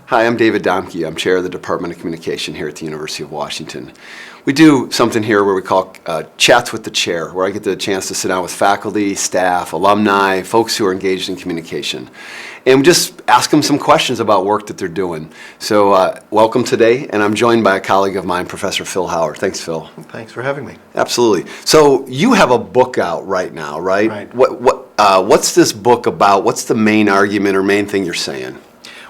Hi, I'm David Domke. I'm chair of the Department of Communication here at the University of Washington. We do something here where we call Chats with the Chair, where I get the chance to sit down with faculty, staff, alumni, folks who are engaged in communication, and just ask them some questions about work that they're doing. So welcome today, and I'm joined by a colleague of mine, Professor Phil Howard. Thanks, Phil. Thanks for having me. Absolutely. So you have a book out right now, right? Right. What's this book about? What's the main argument or main thing you're saying?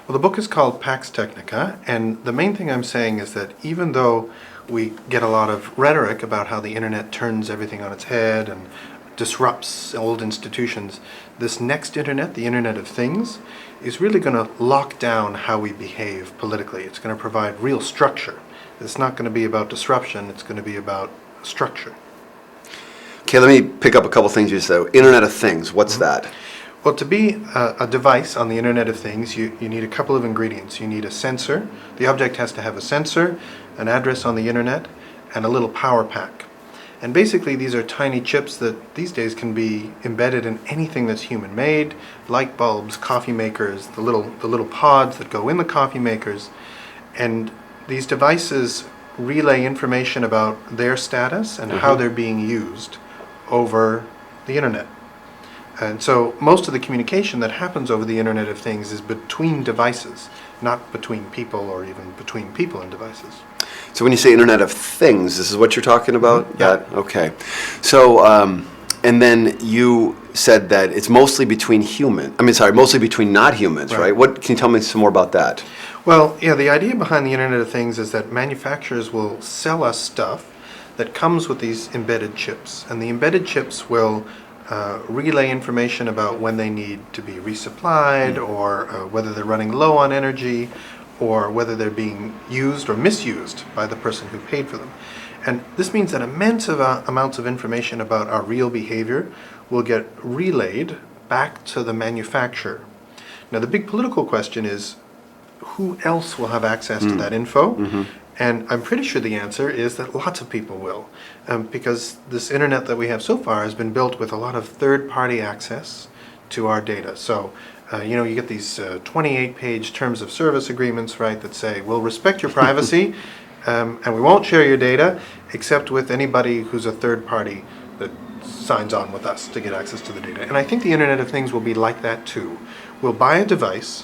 Well, the book is called Pax Technica, and the main thing I'm saying is that even though we get a lot of rhetoric about how the internet turns everything on its head and disrupts old institutions, this next internet, the Internet of Things, is really going to lock down how we behave politically. It's going to provide real structure. It's not going to be about disruption, it's going to be about structure. Okay, let me pick up a couple things you said. Internet of Things, what's that? Well, to be a device on the Internet of Things, you need a couple of ingredients. You need a sensor. The object has to have a sensor, an address on the Internet, and a little power pack. And basically, these are tiny chips that these days can be embedded in anything that's human-made, light bulbs, coffee makers, the little pods that go in the coffee makers. And these devices relay information about their status and how they're being used over the Internet. And so most of the communication that happens over the Internet of Things is between devices, not between people or even between people and devices. So when you say Internet of Things, this is what you're talking about? Yeah. Okay. So, and then you said that it's mostly between mostly between not humans, right? What, can you tell me some more about that? Well, yeah, the idea behind the Internet of Things is that manufacturers will sell us stuff that comes with these embedded chips. And the embedded chips will relay information about when they need to be resupplied, or whether they're running low on energy, or whether they're being used or misused by the person who paid for them. And this means that immense amounts of information about our real behavior will get relayed back to the manufacturer. Now, the big political question is, who else will have access to that info? And I'm pretty sure the answer is that lots of people will, because this internet that we have so far has been built with a lot of third-party access to our data. So, you get these 28-page terms of service agreements, right, that say, we'll respect your privacy, and we won't share your data, except with anybody who's a third party that signs on with us to get access to the data. And I think the Internet of Things will be like that too. We'll buy a device,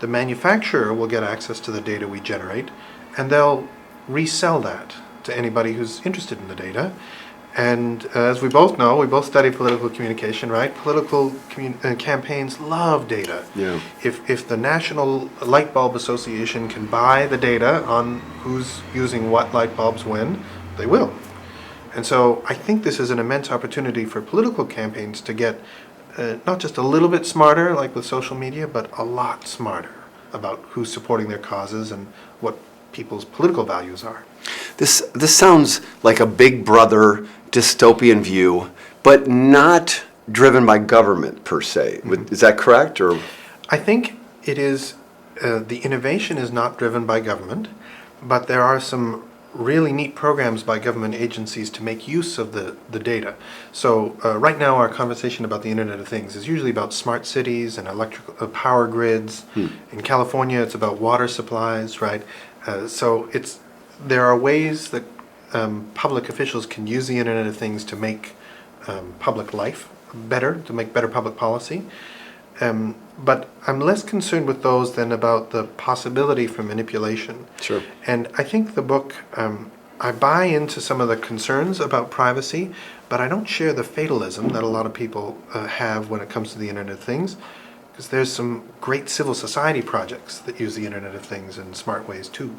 the manufacturer will get access to the data we generate, and they'll resell that to anybody who's interested in the data. And as we both know, we both study political communication, right? Political campaigns love data. Yeah. If the National Light Bulb Association can buy the data on who's using what light bulbs when, they will. And so I think this is an immense opportunity for political campaigns to get not just a little bit smarter, like with social media, but a lot smarter about who's supporting their causes and what people's political values are. This sounds like a Big Brother dystopian view, but not driven by government per se. Is that correct? Or I think it is. The innovation is not driven by government, but there are some really neat programs by government agencies to make use of the data. So right now our conversation about the Internet of Things is usually about smart cities and electrical power grids. In California it's about water supplies, right? So there are ways that public officials can use the Internet of Things to make public life better, to make better public policy. But I'm less concerned with those than about the possibility for manipulation. Sure. And I think the book, I buy into some of the concerns about privacy, but I don't share the fatalism that a lot of people have when it comes to the Internet of Things, because there's some great civil society projects that use the Internet of Things in smart ways too.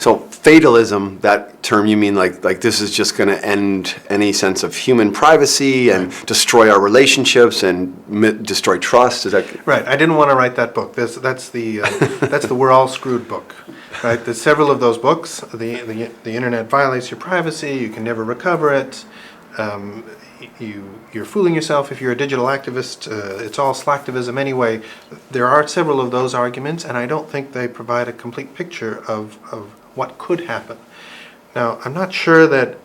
So fatalism, that term, you mean like this is just going to end any sense of human privacy and destroy our relationships and destroy trust? Is that right? I didn't want to write that book. That's the We're All Screwed book, right? There's several of those books. The internet violates your privacy. You can never recover it. You're fooling yourself if you're a digital activist. It's all slacktivism anyway. There are several of those arguments, and I don't think they provide a complete picture of what could happen. Now, I'm not sure that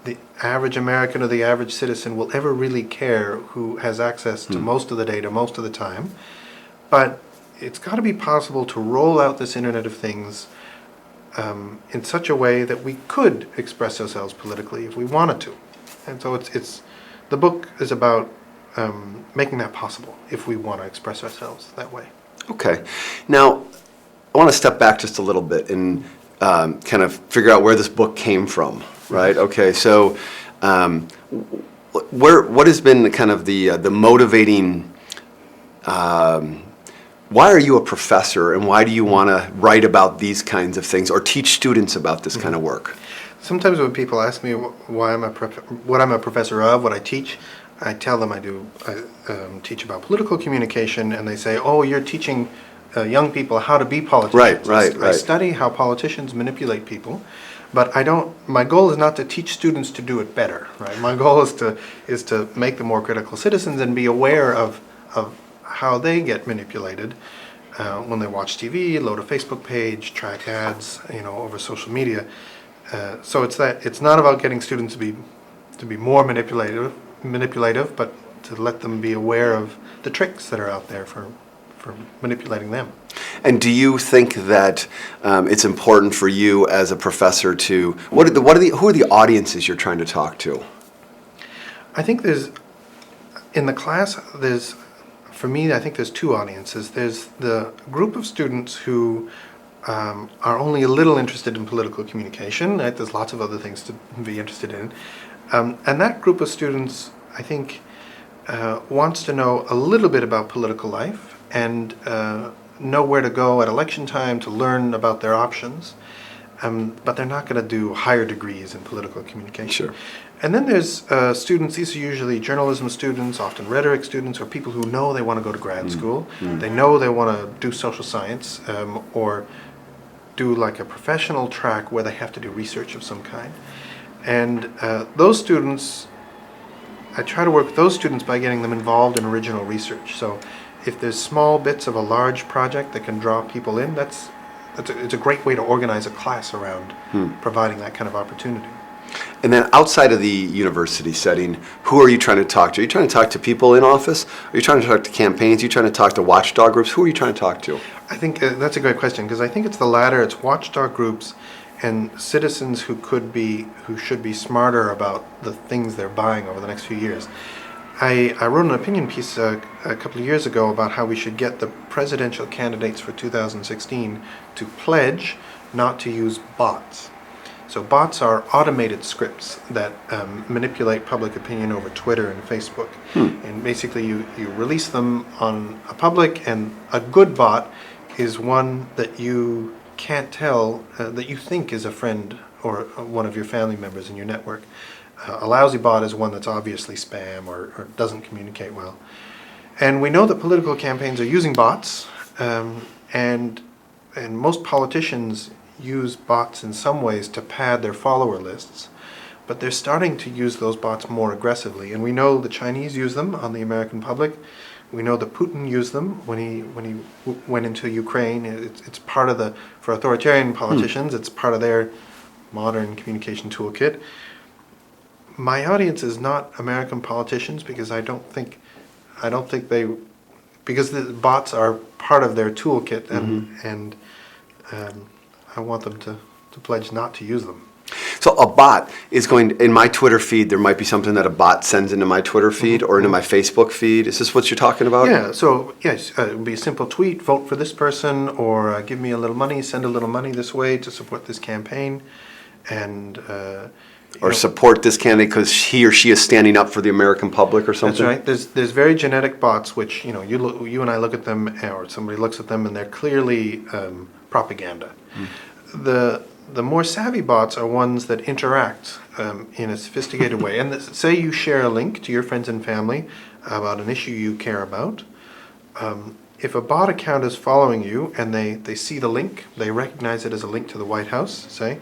the average American or the average citizen will ever really care who has access to most of the data most of the time. But it's got to be possible to roll out this Internet of Things in such a way that we could express ourselves politically if we wanted to. And so it's the book is about making that possible if we want to express ourselves that way. Okay. Now, I want to step back just a little bit and kind of figure out where this book came from, right? Okay, so what has been kind of the motivating, why are you a professor and why do you want to write about these kinds of things or teach students about this kind of work? Sometimes when people ask me what I'm a professor of, what I teach, I tell them I teach about political communication, and they say, "Oh, you're teaching young people how to be politicians." Right. I study how politicians manipulate people, but I don't. My goal is not to teach students to do it better. Right. My goal is to make them more critical citizens and be aware of how they get manipulated when they watch TV, load a Facebook page, track ads, over social media. So it's not about getting students to be more manipulative, but to let them be aware of the tricks that are out there for manipulating them. And do you think that it's important for you as a professor to who are the audiences you're trying to talk to? I think in the class for me I think there's two audiences. There's the group of students who are only a little interested in political communication. Right? There's lots of other things to be interested in. And that group of students, I think, wants to know a little bit about political life and know where to go at election time to learn about their options. But they're not going to do higher degrees in political communication. Sure. And then there's students, these are usually journalism students, often rhetoric students, or people who know they want to go to grad school. They know they want to do social science or do like a professional track where they have to do research of some kind. And those students, I try to work with those students by getting them involved in original research. So if there's small bits of a large project that can draw people in, it's a great way to organize a class around providing that kind of opportunity. And then outside of the university setting, who are you trying to talk to? Are you trying to talk to people in office? Are you trying to talk to campaigns? Are you trying to talk to watchdog groups? Who are you trying to talk to? I think that's a great question, because I think it's the latter. It's watchdog groups and citizens who should be smarter about the things they're buying over the next few years. I wrote an opinion piece a couple of years ago about how we should get the presidential candidates for 2016 to pledge not to use bots. So bots are automated scripts that manipulate public opinion over Twitter and Facebook. And basically you release them on a public, and a good bot is one that you can't tell that you think is a friend or one of your family members in your network. A lousy bot is one that's obviously spam or doesn't communicate well. And we know that political campaigns are using bots, and most politicians use bots in some ways to pad their follower lists, but they're starting to use those bots more aggressively. And we know the Chinese use them on the American public. We know that Putin used them when he went into Ukraine. It's part of for authoritarian politicians, it's part of their modern communication toolkit. My audience is not American politicians, because I don't think because the bots are part of their toolkit, and I want them to pledge not to use them. So a bot is in my Twitter feed, there might be something that a bot sends into my Twitter feed or into my Facebook feed. Is this what you're talking about? Yeah, so yes, it would be a simple tweet, vote for this person, or give me a little money, send a little money this way to support this campaign, and or support this candidate because he or she is standing up for the American public or something? That's right. There's very genetic bots which, you and I look at them, or somebody looks at them, and they're clearly propaganda. The more savvy bots are ones that interact in a sophisticated way. And say you share a link to your friends and family about an issue you care about. If a bot account is following you and they see the link, they recognize it as a link to the White House, say,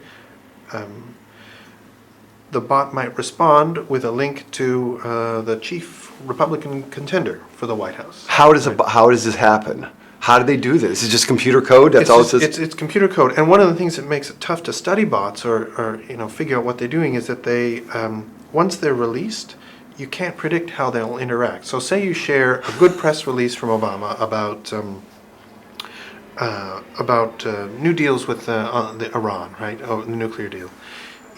the bot might respond with a link to the chief Republican contender for the White House. How does this happen? How do they do this? Is it just computer code? That's all it says? It's computer code, and one of the things that makes it tough to study bots or figure out what they're doing is that they once they're released, you can't predict how they'll interact. So say you share a good press release from Obama about new deals with the Iran, right? Oh, the nuclear deal.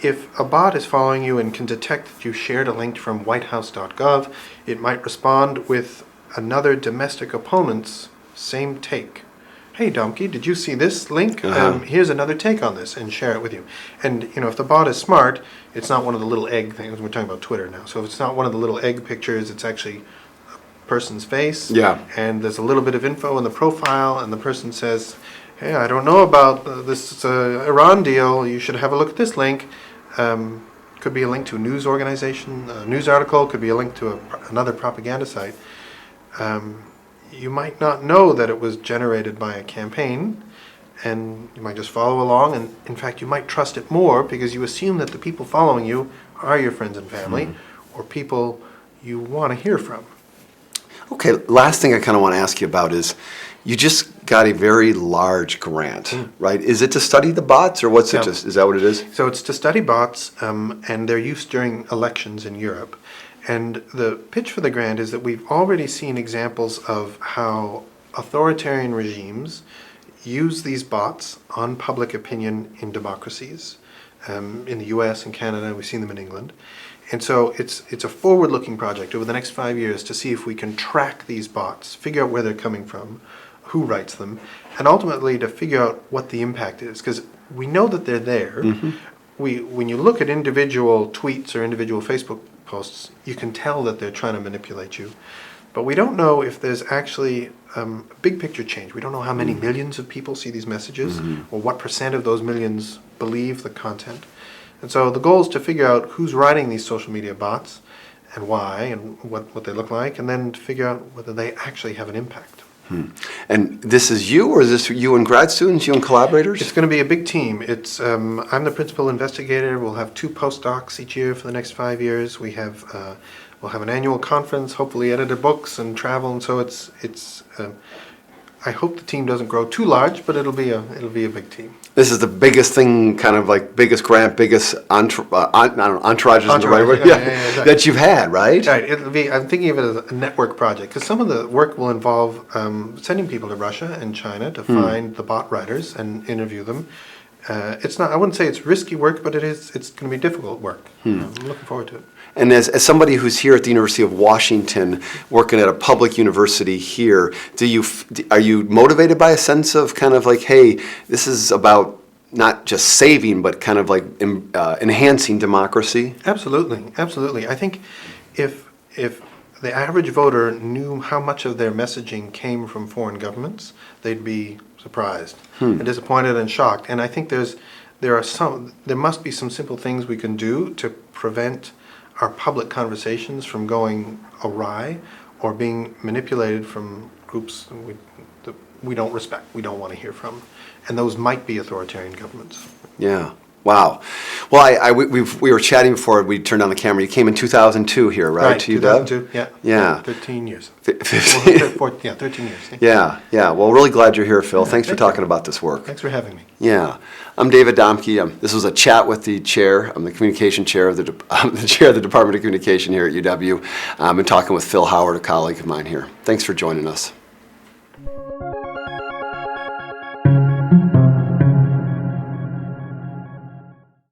If a bot is following you and can detect that you shared a link from whitehouse.gov, it might respond with another domestic opponent's same take. Hey, Domke, did you see this link? Here's another take on this, and share it with you. And if the bot is smart, it's not one of the little egg things. We're talking about Twitter now. So if it's not one of the little egg pictures, it's actually a person's face. Yeah. And there's a little bit of info in the profile, and the person says, hey, I don't know about this Iran deal. You should have a look at this link. Could be a link to a news organization, a news article, could be a link to another propaganda site. You might not know that it was generated by a campaign, and you might just follow along, and in fact you might trust it more because you assume that the people following you are your friends and family or people you want to hear from. Okay, last thing I kind of want to ask you about is you just got a very large grant, right? Is it to study the bots or what's it Yeah. just, is that what it is? So it's to study bots, and they're used during elections in Europe. And the pitch for the grant is that we've already seen examples of how authoritarian regimes use these bots on public opinion in democracies. In the US and Canada, we've seen them in England. And so it's a forward-looking project over the next 5 years to see if we can track these bots, figure out where they're coming from, who writes them, and ultimately to figure out what the impact is. Because we know that they're there. When you look at individual tweets or individual Facebook posts, you can tell that they're trying to manipulate you. But we don't know if there's actually a big picture change. We don't know how many millions of people see these messages or what percent of those millions believe the content. And so the goal is to figure out who's writing these social media bots and why and what they look like, and then to figure out whether they actually have an impact. And this is you, or is this you and grad students, you and collaborators? It's going to be a big team. I'm the principal investigator. We'll have 2 postdocs each year for the next 5 years. We'll have an annual conference, hopefully edited books and travel, and so I hope the team doesn't grow too large, but it'll be a big team. This is the biggest thing, kind of like biggest grant, biggest entourage isn't the right word, Exactly. that you've had, right? Right. I'm thinking of it as a network project because some of the work will involve sending people to Russia and China to find the bot writers and interview them. I wouldn't say it's risky work, but it's going to be difficult work. I'm looking forward to it. And as somebody who's here at the University of Washington, working at a public university here, are you motivated by a sense of kind of like, hey, this is about not just saving, but kind of like enhancing democracy? Absolutely. I think if the average voter knew how much of their messaging came from foreign governments, they'd be surprised and disappointed and shocked. And I think there must be some simple things we can do to prevent our public conversations from going awry or being manipulated from groups that we don't respect, we don't want to hear from. And those might be authoritarian governments. Yeah. Wow. Well, we were chatting before we turned on the camera. You came in 2002 here, right? Right, to UW? 2002, yeah. Yeah. 13 years. 15. 13 years. Yeah. Well, really glad you're here, Phil. Thanks for thank you. talking about this work. Thanks for having me. Yeah. I'm David Domke. This was a chat with the chair. I'm the communication chair of the chair of the Department of Communication here at UW. And talking with Phil Howard, a colleague of mine here. Thanks for joining us.